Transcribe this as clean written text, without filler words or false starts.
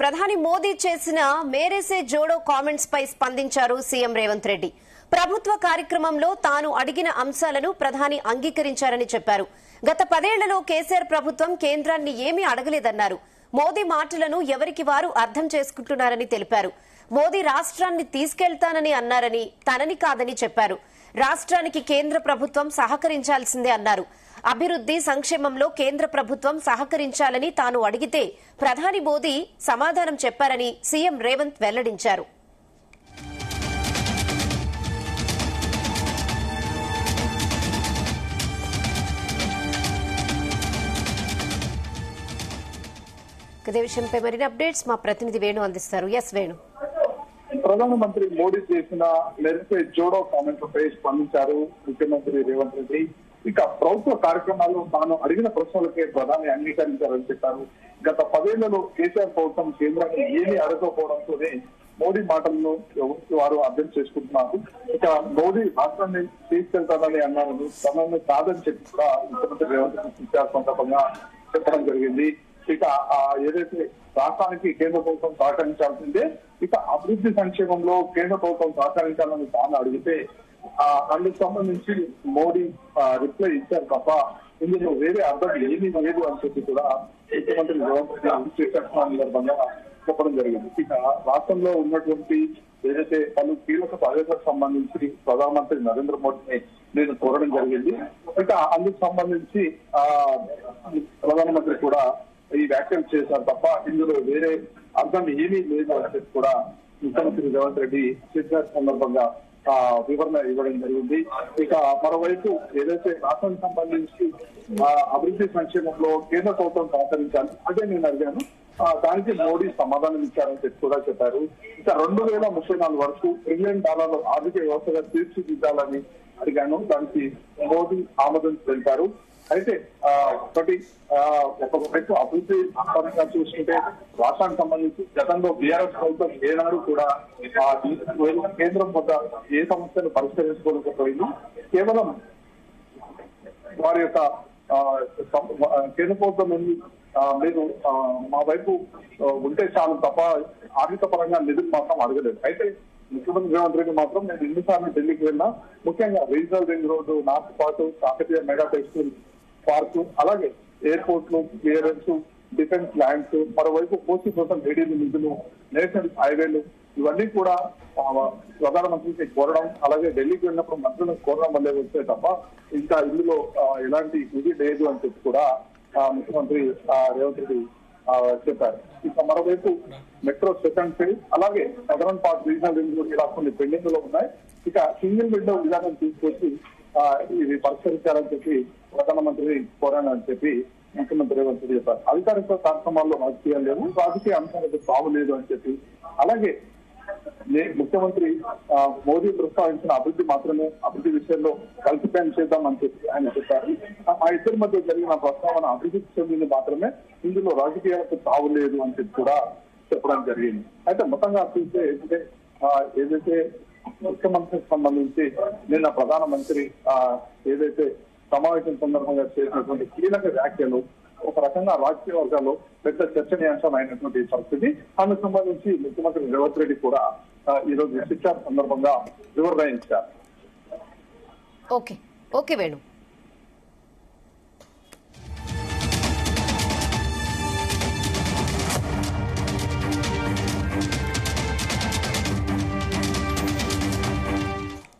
ప్రధాని మోదీ చేసిన మేరేసే జోడో కామెంట్స్ పై స్పందించారు సీఎం రేవంత్ రెడ్డి. ప్రభుత్వ కార్యక్రమంలో తాను అడిగిన అంశాలను ప్రధాని అంగీకరించారని చెప్పారు. గత 10 ఏళ్లలో కేసీఆర్ ప్రభుత్వం కేంద్రాన్ని ఏమీ అడగలేదన్నారు. మోదీ మాటలను ఎవరికి వారు అర్థం చేసుకుంటున్నారని తెలిపారు. మోదీ రాష్ట్రాన్ని తీసుకెళ్తానని అన్నారని, తనని కాదని చెప్పారు. రాష్ట్రానికి కేంద్ర ప్రభుత్వం సహకరించాల్సిందే అన్నారు. అభివృద్ది సంక్షేమంలో కేంద్ర ప్రభుత్వం సహకరించాలని తాను అడిగితే ప్రధాని మోదీ సమాధానం చెప్పారని సీఎం రేవంత్ వెల్లడించారు. ఇదే విషయంపై మరిన్ని అప్డేట్స్ మా ప్రతినిధి వేణు అందిస్తారు. ఎస్ వేణు. ప్రధానమంత్రి మోడీ చేసిన మెరిసే జోడో కామెంట్లపై స్పందించారు ముఖ్యమంత్రి రేవంత్ రెడ్డి. ఇక ప్రభుత్వ కార్యక్రమాల్లో తాను అడిగిన ప్రశ్నలకే ప్రధాని అంగీకరించారని చెప్పారు. గత 10 ఏళ్లలో కేసీఆర్ ప్రభుత్వం కేంద్రాన్ని ఏమీ అడగకపోవడంతోనే మోడీ మాటలను వారు అర్థం చేసుకుంటున్నారు. ఇక మోదీ రాష్ట్రాన్ని తీసుకెళ్తానని అన్నారు, తనను కాదని చెప్పి కూడా ముఖ్యమంత్రి రేవంత్ రెడ్డి సందర్భంగా చెప్పడం జరిగింది. ఇక ఏదైతే రాష్ట్రానికి కేంద్ర ప్రభుత్వం సహకరించాల్సిందే, ఇక అభివృద్ధి సంక్షేమంలో కేంద్ర ప్రభుత్వం సహకరించాలని తాను అడిగితే అందుకు సంబంధించి మోడీ రిప్లై ఇచ్చారు తప్ప ఇందులో వేరే అర్థం ఏమీ లేదు అని చెప్పి కూడా ముఖ్యమంత్రి రేవంత్ రెడ్డి అభిషేకం సందర్భంగా చెప్పడం జరిగింది. ఇక రాష్ట్రంలో ఉన్నటువంటి ఏదైతే పలు కీలక ప్రాజెక్టులకు సంబంధించి ప్రధానమంత్రి నరేంద్ర మోడీని నేను కోరడం జరిగింది. ఇక అందుకు సంబంధించి ప్రధానమంత్రి కూడా ఈ వ్యాఖ్యలు చేశారు తప్ప ఇందులో వేరే అర్థం ఏమీ లేదు అని చెప్పి కూడా ముఖ్యమంత్రి రేవంత్ రెడ్డి చెప్పిన సందర్భంగా వివరణ ఇవ్వడం జరిగింది. ఇక మరోవైపు ఏదైతే రాష్ట్రానికి సంబంధించి అభివృద్ధి సంక్షేమంలో కేంద్ర ప్రభుత్వం సహకరించాలి అదే నేను అడిగాను, దానికి మోడీ సమాధానం ఇచ్చారని చెప్పి కూడా చెప్పారు. ఇక 2034 వరకు $1 ట్రిలియన్ ఆర్థిక వ్యవస్థగా తీర్చిదిద్దాలని అడిగాను, దానికి మోదీ ఆమోదం తెలిపారు. అయితే ఒకవైపు అభివృద్ధి పరంగా చూసుకుంటే రాష్ట్రానికి సంబంధించి గతంలో బీఆర్ఎస్ ప్రభుత్వం ఏనాడు కూడా కేంద్రం వద్ద ఏ సమస్యను పరిష్కరించుకోలేకపోయింది. కేవలం వారి యొక్క కేంద్ర ప్రభుత్వం మీరు మా వైపు ఉంటే చాలు తప్ప ఆర్థిక పరంగా నిధులు మాత్రం అడగలేదు. అయితే ముఖ్యమంత్రి రేవంత్ రెడ్డి మాత్రం నేను ఎన్నిసార్లు ఢిల్లీకి వెళ్ళినా, ముఖ్యంగా regional ring road, north part, Kakatiya mega textile park, అలాగే ఎయిర్పోర్ట్లు, క్లియరెన్స్, డిఫెన్స్ ల్యాండ్స్, మరోవైపు కోసి కోసం ఏడీలు నిధులు, నేషనల్ హైవేలు, ఇవన్నీ కూడా ప్రధానమంత్రికి కోరడం, అలాగే ఢిల్లీకి వెళ్ళినప్పుడు మంత్రులకు కోరడం వల్లే వస్తే తప్ప ఇంకా ఇందులో ఎలాంటి ఇది లేదు అని చెప్పి కూడా ముఖ్యమంత్రి రేవంత్ రెడ్డి చెప్పారు. ఇక మరోవైపు మెట్రో సెకండ్ ఫేజ్, అలాగే southern part regional ring road ఇలా కొన్ని పెండింగ్ లో ఉన్నాయి. ఇక సింగిల్ విండో విధానం తీసుకొచ్చి ఇది పరిష్కరించాలని చెప్పి ప్రధానమంత్రి కోరానని చెప్పి ముఖ్యమంత్రి రేవంత్ రెడ్డి చెప్పారు. అధికారిక కార్యక్రమాల్లో రాజకీయాలు లేవు, రాజకీయ అంశాలకు తావులేదు అని చెప్పి, అలాగే ముఖ్యమంత్రి మోదీ ప్రస్తావించిన అభివృద్ధి మాత్రమే, అభివృద్ధి విషయంలో కలిసి పని చేద్దామని చెప్పి ఆయన చెప్పారు. ఆ ఇద్దరి మధ్య జరిగిన ప్రస్తావన అభివృద్ధి చెందింది మాత్రమే, ఇందులో రాజకీయాలకు తావు లేదు అని చెప్పి కూడా చెప్పడం జరిగింది. అయితే మొత్తంగా చూస్తే ఏదైతే ముఖ్యమంత్రికి సంబంధించి నిన్న ప్రధానమంత్రి ఏదైతే సమావేశం సందర్భంగా చేసినటువంటి కీలక వ్యాఖ్యలు ఒక రకంగా రాజకీయ వర్గాల్లో పెద్ద చర్చనీయాంశమైనటువంటి పరిస్థితి. అందుకు సంబంధించి ముఖ్యమంత్రి రేవంత్ రెడ్డి కూడా ఈరోజు శిక్షా సందర్భంగా వివరణ ఇచ్చారు. ఓకే వేణు.